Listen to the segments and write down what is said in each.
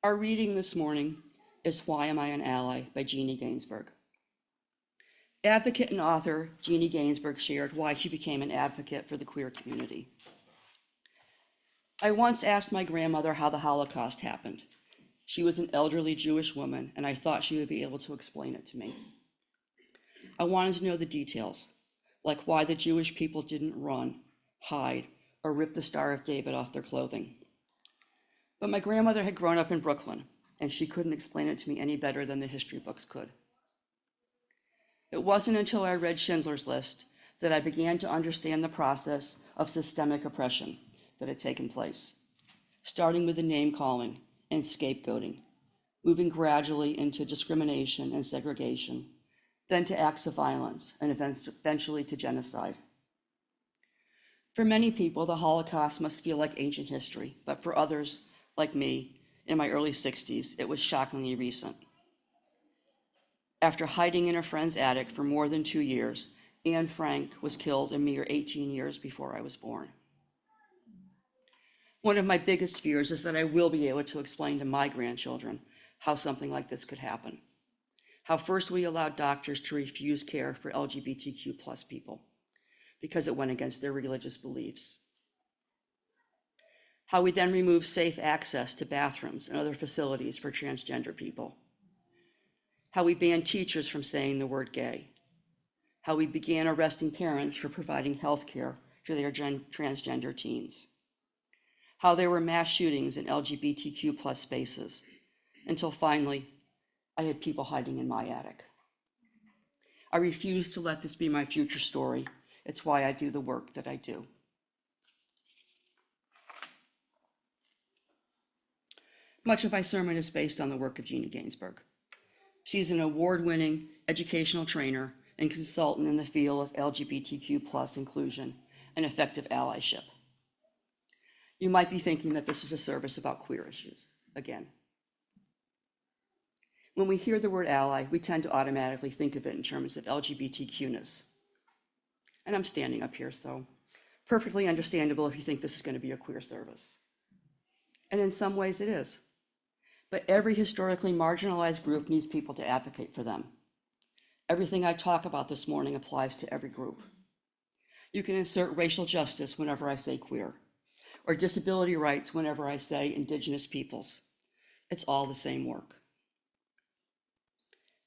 Our reading this morning is Why Am I an Ally by Jeannie Gainsbourg. Advocate and author Jeannie Gainsbourg shared why she became an advocate for the queer community. I once asked my grandmother how the Holocaust happened. She was an elderly Jewish woman, and I thought she would be able to explain it to me. I wanted to know the details, like why the Jewish people didn't run, hide, or rip the Star of David off their clothing. But my grandmother had grown up in Brooklyn, and she couldn't explain it to me any better than the history books could. It wasn't until I read Schindler's List that I began to understand the process of systemic oppression that had taken place, starting with the name-calling and scapegoating, moving gradually into discrimination and segregation, then to acts of violence, and eventually to genocide. For many people, the Holocaust must feel like ancient history, but for others, like me, in my early 60s, it was shockingly recent. After hiding in a friend's attic for more than 2 years, Anne Frank was killed a mere 18 years before I was born. One of my biggest fears is that I will be able to explain to my grandchildren how something like this could happen. How first we allowed doctors to refuse care for LGBTQ plus people because it went against their religious beliefs. How we then removed safe access to bathrooms and other facilities for transgender people. How we banned teachers from saying the word gay. How we began arresting parents for providing health care to their transgender teens. How there were mass shootings in LGBTQ plus spaces, until finally, I had people hiding in my attic. I refuse to let this be my future story. It's why I do the work that I do. Much of my sermon is based on the work of Jeannie Gainsbourg. She's an award-winning educational trainer and consultant in the field of LGBTQ plus inclusion and effective allyship. You might be thinking that this is a service about queer issues, again. When we hear the word ally, we tend to automatically think of it in terms of LGBTQ-ness. And I'm standing up here, so perfectly understandable if you think this is going to be a queer service. And in some ways it is. But every historically marginalized group needs people to advocate for them. Everything I talk about this morning applies to every group. You can insert racial justice whenever I say queer, or disability rights whenever I say Indigenous peoples. It's all the same work.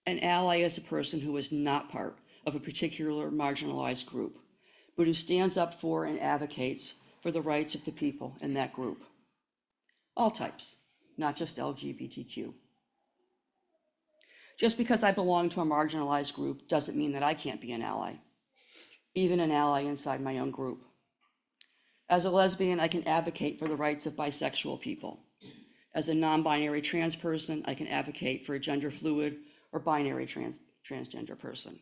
An ally is a person who is not part of a particular marginalized group, but who stands up for and advocates for the rights of the people in that group. All types, not just LGBTQ. Just because I belong to a marginalized group doesn't mean that I can't be an ally, even an ally inside my own group. As a lesbian, I can advocate for the rights of bisexual people. As a non-binary trans person, I can advocate for a gender fluid or binary transgender person.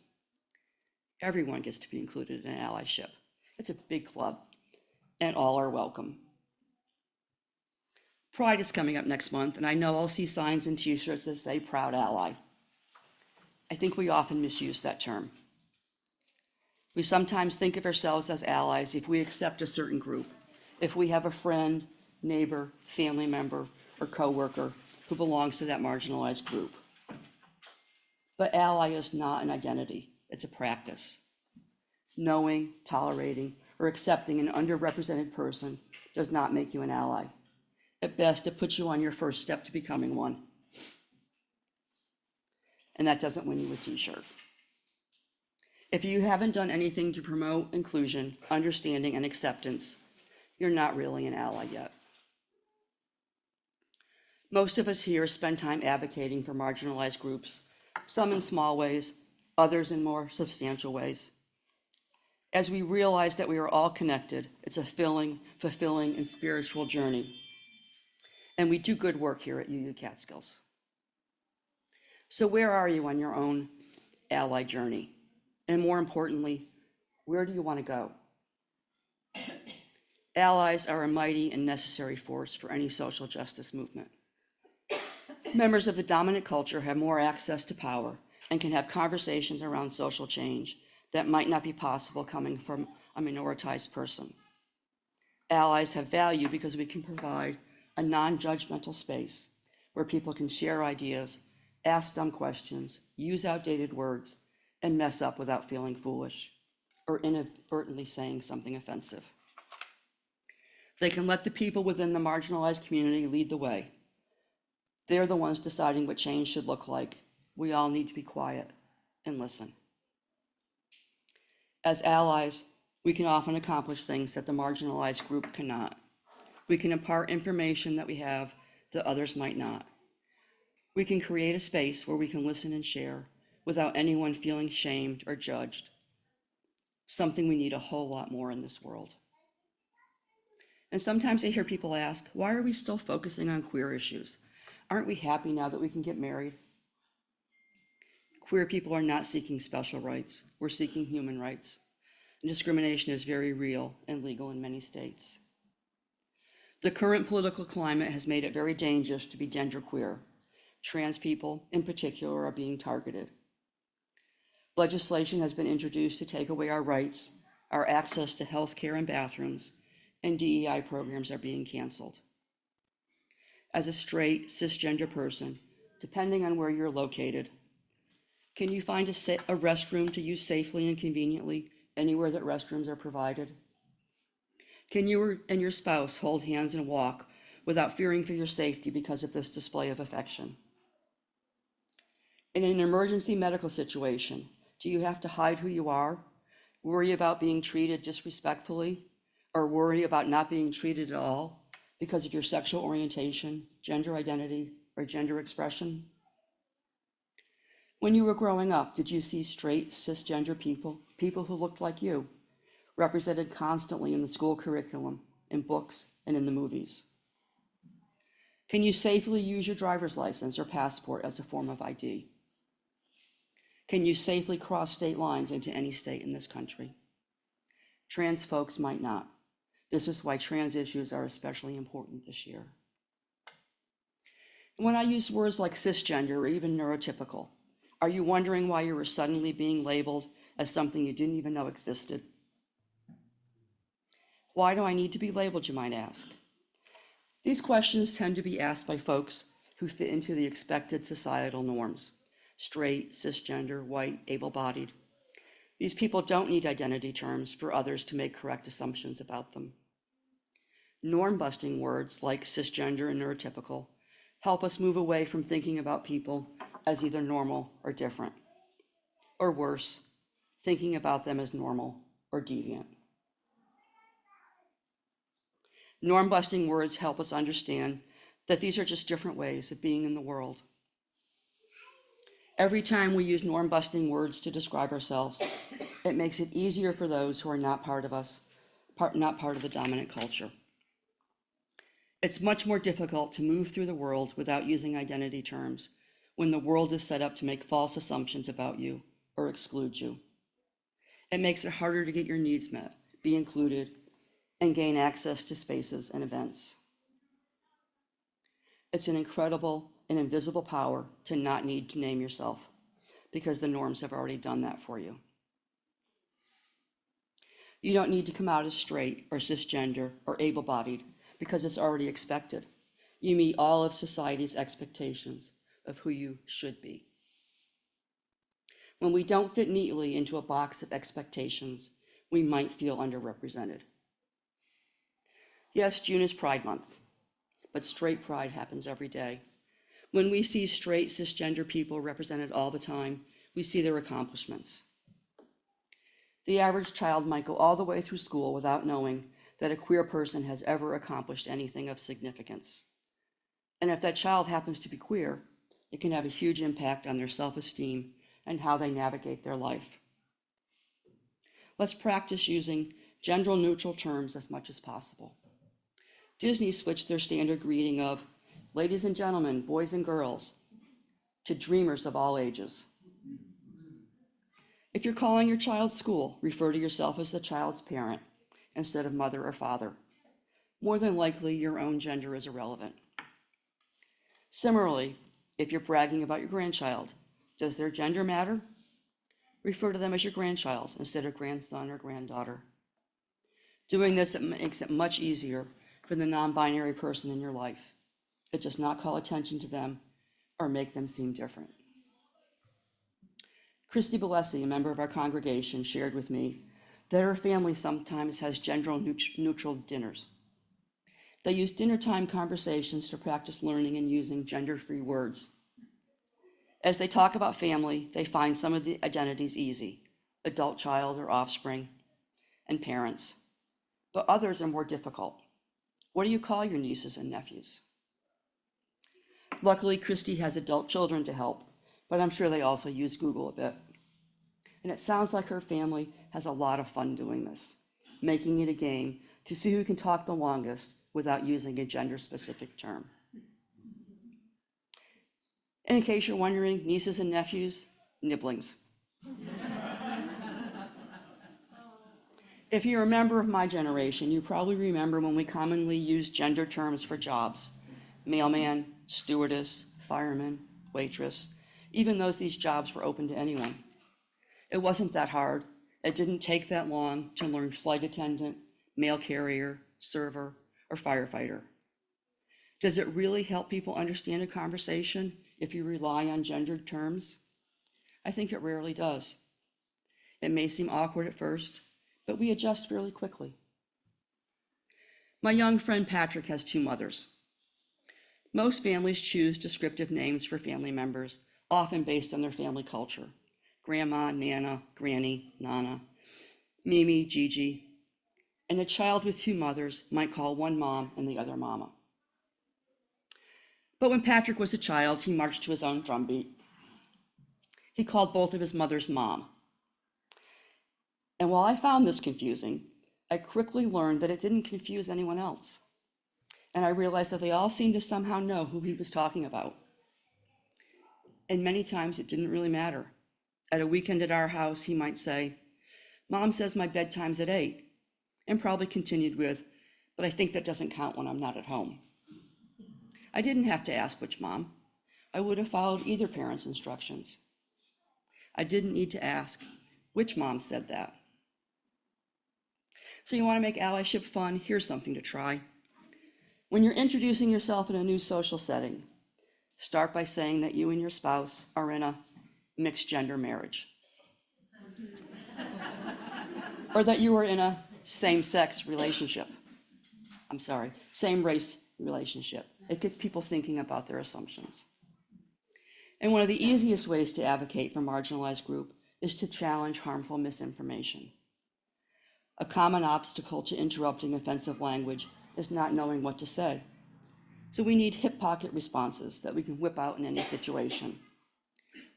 Everyone gets to be included in allyship. It's a big club, and all are welcome. Pride is coming up next month, and I know I'll see signs and t-shirts that say Proud Ally. I think we often misuse that term. We sometimes think of ourselves as allies if we accept a certain group, if we have a friend, neighbor, family member, or coworker who belongs to that marginalized group. But ally is not an identity, it's a practice. Knowing, tolerating, or accepting an underrepresented person does not make you an ally. At best, it puts you on your first step to becoming one. And that doesn't win you a t-shirt. If you haven't done anything to promote inclusion, understanding, and acceptance, you're not really an ally yet. Most of us here spend time advocating for marginalized groups, some in small ways, others in more substantial ways. As we realize that we are all connected, it's a fulfilling, and spiritual journey. And we do good work here at UU Catskills. So where are you on your own ally journey? And more importantly, where do you want to go? Allies are a mighty and necessary force for any social justice movement. Members of the dominant culture have more access to power and can have conversations around social change that might not be possible coming from a minoritized person. Allies have value because we can provide a non-judgmental space where people can share ideas, ask dumb questions, use outdated words, and mess up without feeling foolish or inadvertently saying something offensive. They can let the people within the marginalized community lead the way. They're the ones deciding what change should look like. We all need to be quiet and listen. As allies, we can often accomplish things that the marginalized group cannot. We can impart information that we have that others might not. We can create a space where we can listen and share without anyone feeling shamed or judged, something we need a whole lot more in this world. And sometimes I hear people ask, why are we still focusing on queer issues? Aren't we happy now that we can get married? Queer people are not seeking special rights. We're seeking human rights. And discrimination is very real and legal in many states. The current political climate has made it very dangerous to be genderqueer. Trans people, in particular, are being targeted. Legislation has been introduced to take away our rights, our access to health care and bathrooms, and DEI programs are being canceled. As a straight, cisgender person, depending on where you're located, can you find a restroom to use safely and conveniently anywhere that restrooms are provided? Can you and your spouse hold hands and walk without fearing for your safety because of this display of affection? In an emergency medical situation, do you have to hide who you are, worry about being treated disrespectfully, or worry about not being treated at all because of your sexual orientation, gender identity, or gender expression? When you were growing up, did you see straight, cisgender people who looked like you, represented constantly in the school curriculum, in books, and in the movies? Can you safely use your driver's license or passport as a form of ID? Can you safely cross state lines into any state in this country? Trans folks might not. This is why trans issues are especially important this year. When I use words like cisgender or even neurotypical, are you wondering why you were suddenly being labeled as something you didn't even know existed? Why do I need to be labeled, you might ask? These questions tend to be asked by folks who fit into the expected societal norms: straight, cisgender, white, able-bodied. These people don't need identity terms for others to make correct assumptions about them. Norm-busting words like cisgender and neurotypical help us move away from thinking about people as either normal or different, or worse, thinking about them as normal or deviant. Norm-busting words help us understand that these are just different ways of being in the world. Every time we use norm-busting words to describe ourselves, it makes it easier for those who are not part of us, not part of the dominant culture. It's much more difficult to move through the world without using identity terms when the world is set up to make false assumptions about you or exclude you. It makes it harder to get your needs met, be included, and gain access to spaces and events. It's an incredible and invisible power to not need to name yourself, because the norms have already done that for you. You don't need to come out as straight or cisgender or able-bodied because it's already expected. You meet all of society's expectations of who you should be. When we don't fit neatly into a box of expectations, we might feel underrepresented. Yes, June is Pride Month, but straight pride happens every day. When we see straight cisgender people represented all the time, we see their accomplishments. The average child might go all the way through school without knowing that a queer person has ever accomplished anything of significance. And if that child happens to be queer, it can have a huge impact on their self-esteem and how they navigate their life. Let's practice using gender-neutral terms as much as possible. Disney switched their standard greeting of ladies and gentlemen, boys and girls, to dreamers of all ages. If you're calling your child's school, refer to yourself as the child's parent instead of mother or father. More than likely, your own gender is irrelevant. Similarly, if you're bragging about your grandchild, does their gender matter? Refer to them as your grandchild instead of grandson or granddaughter. Doing this, it makes it much easier for the non-binary person in your life. It does not call attention to them or make them seem different. Christy Balesi, a member of our congregation, shared with me that her family sometimes has gender-neutral dinners. They use dinner time conversations to practice learning and using gender-free words. As they talk about family, they find some of the identities easy: adult child or offspring, and parents. But others are more difficult. What do you call your nieces and nephews? Luckily, Christy has adult children to help, but I'm sure they also use Google a bit. And it sounds like her family has a lot of fun doing this, making it a game to see who can talk the longest without using a gender-specific term. And in case you're wondering, nieces and nephews, nibblings. If you're a member of my generation, you probably remember when we commonly used gender terms for jobs: mailman, stewardess, fireman, waitress, even though these jobs were open to anyone. It wasn't that hard. It didn't take that long to learn flight attendant, mail carrier, server, or firefighter. Does it really help people understand a conversation if you rely on gendered terms? I think it rarely does. It may seem awkward at first, but we adjust fairly quickly. My young friend Patrick has two mothers. Most families choose descriptive names for family members, often based on their family culture: grandma, nana, granny, nana, Mimi, Gigi. And a child with two mothers might call one mom and the other mama. But when Patrick was a child, he marched to his own drumbeat. He called both of his mothers mom. And while I found this confusing, I quickly learned that it didn't confuse anyone else. And I realized that they all seemed to somehow know who he was talking about. And many times it didn't really matter. At a weekend at our house, he might say, "Mom says my bedtime's at 8, and probably continued with, "But I think that doesn't count when I'm not at home." I didn't have to ask which mom. I would have followed either parent's instructions. I didn't need to ask which mom said that. So you want to make allyship fun? Here's something to try. When you're introducing yourself in a new social setting, start by saying that you and your spouse are in a mixed gender marriage, or that you are in a same-sex relationship. Same-race relationship. It gets people thinking about their assumptions. And one of the easiest ways to advocate for marginalized group is to challenge harmful misinformation. A common obstacle to interrupting offensive language is not knowing what to say. So we need hip pocket responses that we can whip out in any situation.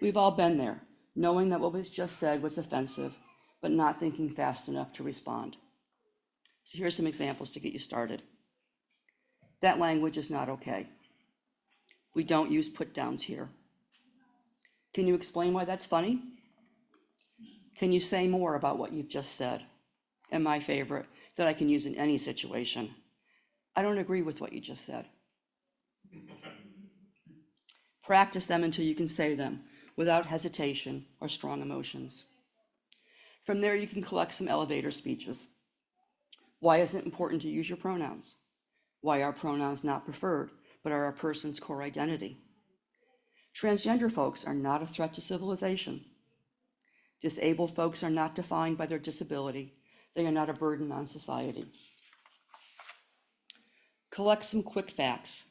We've all been there, knowing that what was just said was offensive, but not thinking fast enough to respond. So here's some examples to get you started. That language is not okay. We don't use put downs here. Can you explain why that's funny? Can you say more about what you've just said? And my favorite, that I can use in any situation: I don't agree with what you just said. Practice them until you can say them without hesitation or strong emotions. From there, you can collect some elevator speeches. Why is it important to use your pronouns? Why are pronouns not preferred, but are a person's core identity? Transgender folks are not a threat to civilization. Disabled folks are not defined by their disability. They are not a burden on society. Collect some quick facts.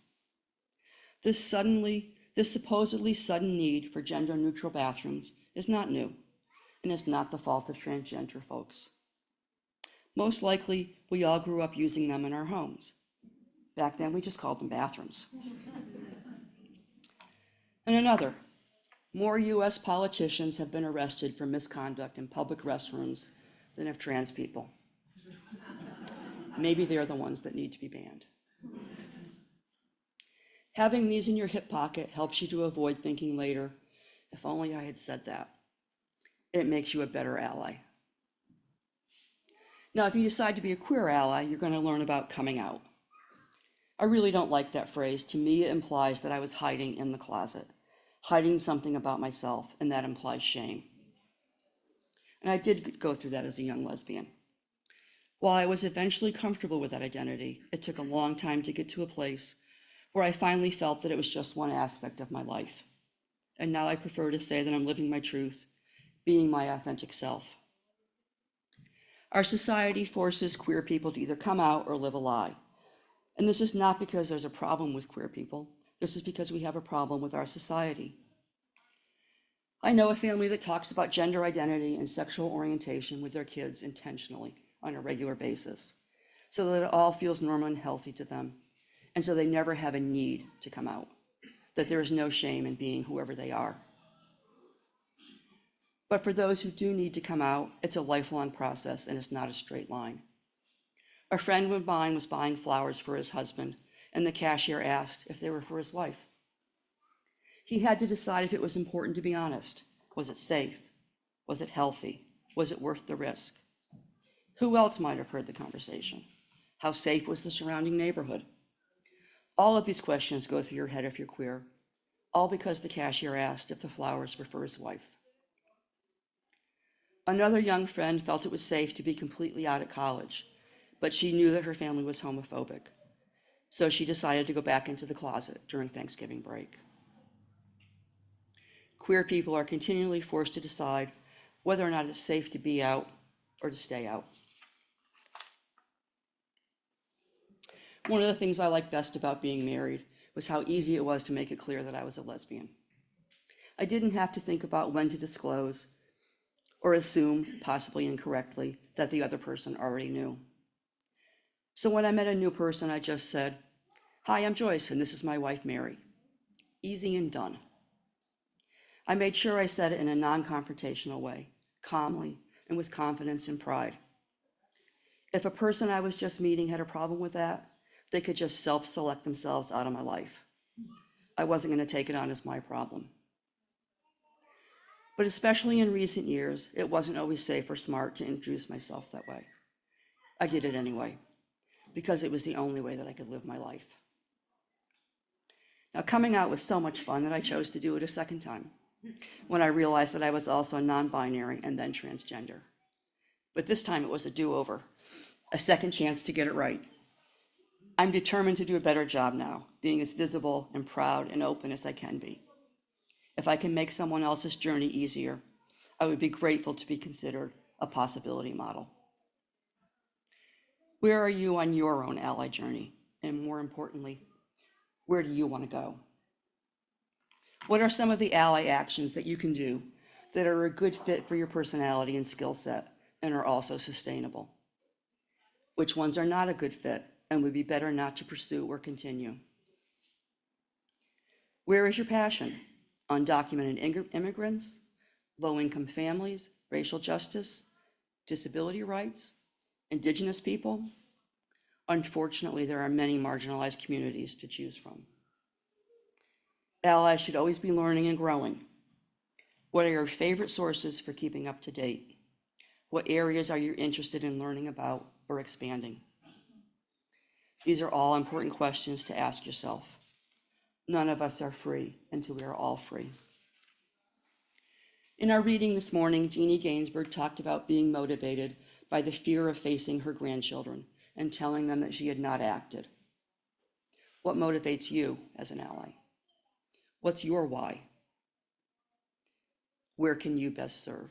This supposedly sudden need for gender-neutral bathrooms is not new, and it's not the fault of transgender folks. Most likely, we all grew up using them in our homes. Back then, we just called them bathrooms. And another, more US politicians have been arrested for misconduct in public restrooms than have trans people. Maybe they're the ones that need to be banned. Having these in your hip pocket helps you to avoid thinking later, "If only I had said that." It makes you a better ally. Now, if you decide to be a queer ally, you're going to learn about coming out. I really don't like that phrase. To me, it implies that I was hiding in the closet, hiding something about myself, and that implies shame. And I did go through that as a young lesbian. While I was eventually comfortable with that identity, it took a long time to get to a place where I finally felt that it was just one aspect of my life. And now I prefer to say that I'm living my truth, being my authentic self. Our society forces queer people to either come out or live a lie. And this is not because there's a problem with queer people. This is because we have a problem with our society. I know a family that talks about gender identity and sexual orientation with their kids intentionally on a regular basis, so that it all feels normal and healthy to them, and so they never have a need to come out, that there is no shame in being whoever they are. But for those who do need to come out, it's a lifelong process and it's not a straight line. A friend of mine was buying flowers for his husband, and the cashier asked if they were for his wife. He had to decide if it was important to be honest. Was it safe? Was it healthy? Was it worth the risk? Who else might have heard the conversation? How safe was the surrounding neighborhood? All of these questions go through your head if you're queer, all because the cashier asked if the flowers were for his wife. Another young friend felt it was safe to be completely out at college, but she knew that her family was homophobic, so she decided to go back into the closet during Thanksgiving break. Queer people are continually forced to decide whether or not it's safe to be out or to stay out. One of the things I liked best about being married was how easy it was to make it clear that I was a lesbian. I didn't have to think about when to disclose or assume, possibly incorrectly, that the other person already knew. So when I met a new person, I just said, "Hi, I'm Joyce, and this is my wife, Mary." Easy and done. I made sure I said it in a non-confrontational way, calmly, and with confidence and pride. If a person I was just meeting had a problem with that, they could just self-select themselves out of my life. I wasn't going to take it on as my problem. But especially in recent years, it wasn't always safe or smart to introduce myself that way. I did it anyway, because it was the only way that I could live my life. Now, coming out was so much fun that I chose to do it a second time, when I realized that I was also non-binary and then transgender. But this time it was a do-over, a second chance to get it right. I'm determined to do a better job now, being as visible and proud and open as I can be. If I can make someone else's journey easier, I would be grateful to be considered a possibility model. Where are you on your own ally journey? And more importantly, where do you want to go? What are some of the ally actions that you can do that are a good fit for your personality and skill set and are also sustainable? Which ones are not a good fit and would be better not to pursue or continue? Where is your passion? Undocumented immigrants, low-income families, racial justice, disability rights, Indigenous people? Unfortunately, there are many marginalized communities to choose from. Allies should always be learning and growing. What are your favorite sources for keeping up to date? What areas are you interested in learning about or expanding? These are all important questions to ask yourself. None of us are free until we are all free. In our reading this morning, Jeannie Gainsbourg talked about being motivated by the fear of facing her grandchildren and telling them that she had not acted. What motivates you as an ally? What's your why? Where can you best serve?